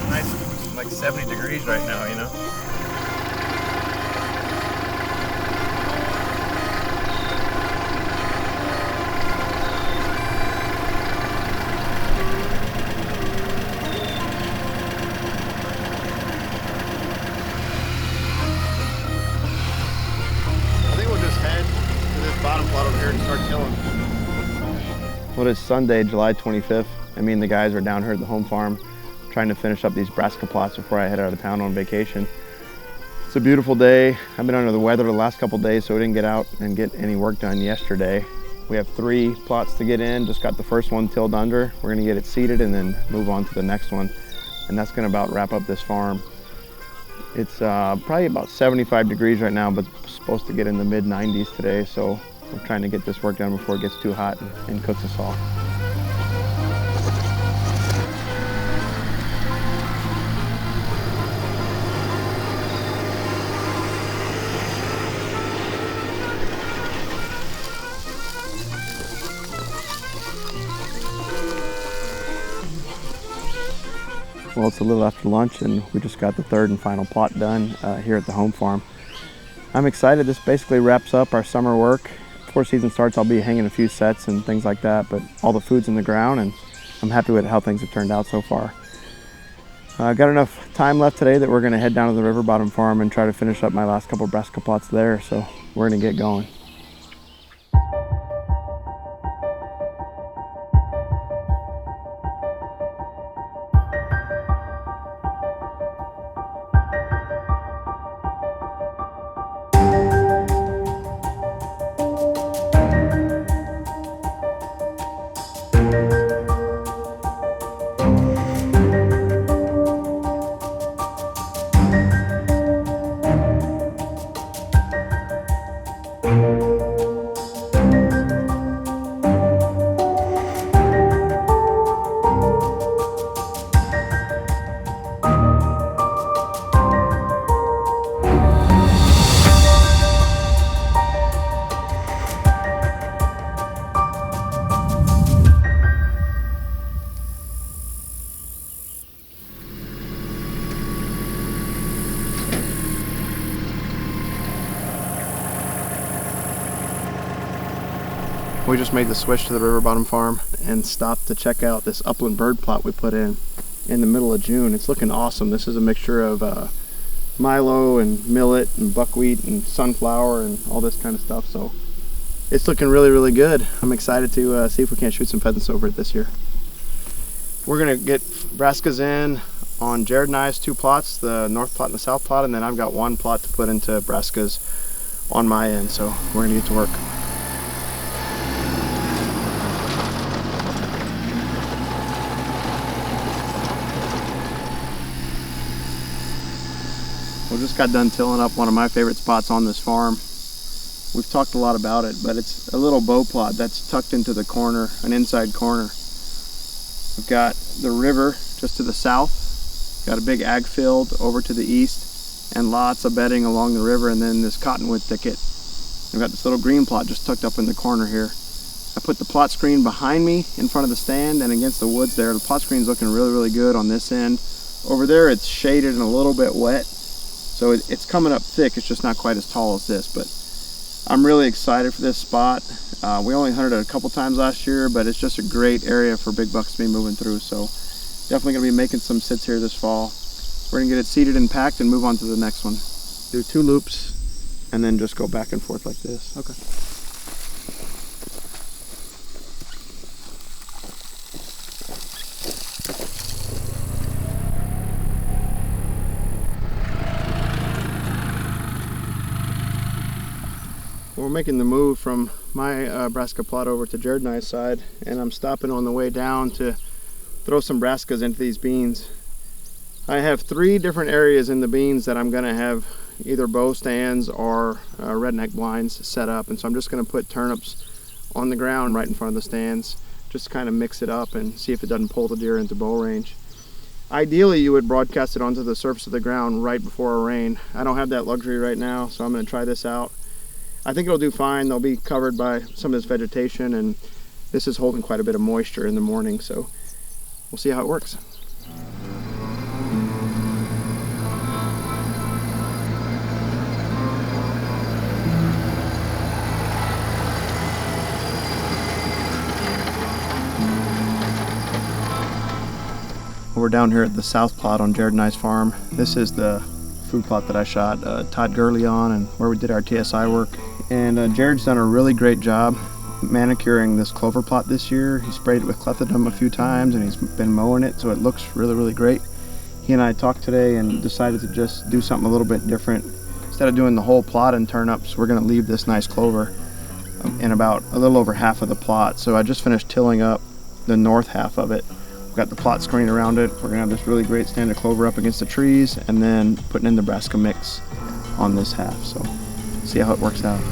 nice, like 70 degrees right now, you know? I think we'll just head to this bottom plot over here and start killing. Well, it's Sunday, July 25th. I mean, the guys are down here at the home farm trying to finish up these brassica plots before I head out of town on vacation. It's a beautiful day. I've been under the weather the last couple days, so we didn't get out and get any work done yesterday. We have 3 plots to get in. Just got the first one tilled under. We're gonna get it seeded and then move on to the next one. And that's gonna about wrap up this farm. It's probably about 75 degrees right now, but it's supposed to get in the mid 90s today. So we're trying to get this work done before it gets too hot and cooks us all. Well, it's a little after lunch and we just got the 3rd and final plot done here at the home farm. I'm excited. This basically wraps up our summer work. Before season starts, I'll be hanging a few sets and things like that, but all the food's in the ground and I'm happy with how things have turned out so far. Got enough time left today that we're gonna head down to the river bottom farm and try to finish up my last couple brassica plots there, so we're gonna get going. We just made the switch to the river bottom farm and stopped to check out this upland bird plot we put in the middle of June. It's looking awesome. This is a mixture of milo and millet and buckwheat and sunflower and all this kind of stuff. So it's looking really, really good. I'm excited to see if we can't shoot some pheasants over it this year. We're gonna get brassicas in on Jared and I's 2 plots, the north plot and the south plot, and then I've got 1 plot to put into brassicas on my end. So we're gonna get to work. We just got done tilling up one of my favorite spots on this farm. We've talked a lot about it, but it's a little bow plot that's tucked into the corner, an inside corner. We've got the river just to the south, got a big ag field over to the east, and lots of bedding along the river, and then this cottonwood thicket. We've got this little green plot just tucked up in the corner here. I put the plot screen behind me in front of the stand and against the woods there. The plot screen's looking really, really good on this end. Over there it's shaded and a little bit wet. So it's coming up thick, it's just not quite as tall as this, but I'm really excited for this spot. We only hunted it a couple times last year, but it's just a great area for big bucks to be moving through. So definitely gonna be making some sits here this fall. We're gonna get it seeded and packed and move on to the next one. Do 2 loops and then just go back and forth like this. Okay. We're making the move from my brassica plot over to Jared and I's side, and I'm stopping on the way down to throw some brassicas into these beans. I have 3 different areas in the beans that I'm gonna have either bow stands or redneck blinds set up, and so I'm just gonna put turnips on the ground right in front of the stands, just to kind of mix it up and see if it doesn't pull the deer into bow range. Ideally, you would broadcast it onto the surface of the ground right before a rain. I don't have that luxury right now, so I'm gonna try this out. I think it'll do fine. They'll be covered by some of this vegetation, and this is holding quite a bit of moisture in the morning, so we'll see how it works. We're down here at the south plot on Jared and I's farm. This is the food plot that I shot Todd Gurley on and where we did our TSI work. And Jared's done a really great job manicuring this clover plot this year. He sprayed it with clethodim a few times and he's been mowing it, so it looks really, really great. He and I talked today and decided to just do something a little bit different. Instead of doing the whole plot in turnips, we're going to leave this nice clover in about a little over half of the plot. So I just finished tilling up the north half of it. We've got the plot screen around it. We're going to have this really great stand of clover up against the trees and then putting in the brassica mix on this half. So see how it works out.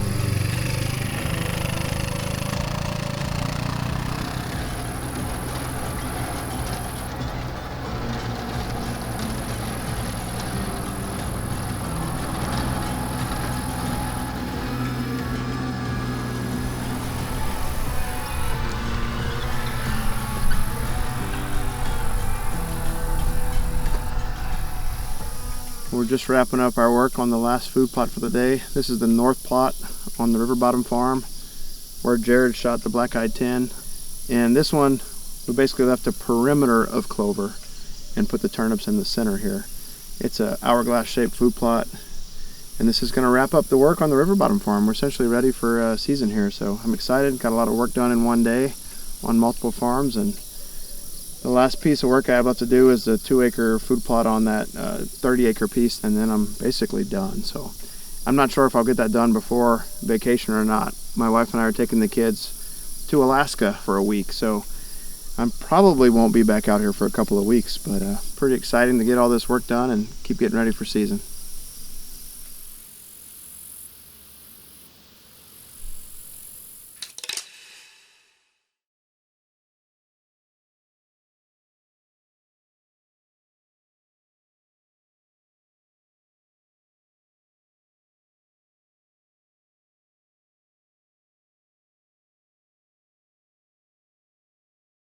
We're just wrapping up our work on the last food plot for the day. This is the north plot on the river bottom farm where Jared shot the black-eyed 10. And this one, we basically left a perimeter of clover and put the turnips in the center here. It's a hourglass shaped food plot. And this is gonna wrap up the work on the river bottom farm. We're essentially ready for season here. So I'm excited, got a lot of work done in one day on multiple farms. And the last piece of work I have left to do is the 2-acre food plot on that 30-acre piece, and then I'm basically done. So I'm not sure if I'll get that done before vacation or not. My wife and I are taking the kids to Alaska for a week, so I probably won't be back out here for a couple of weeks, but pretty exciting to get all this work done and keep getting ready for season.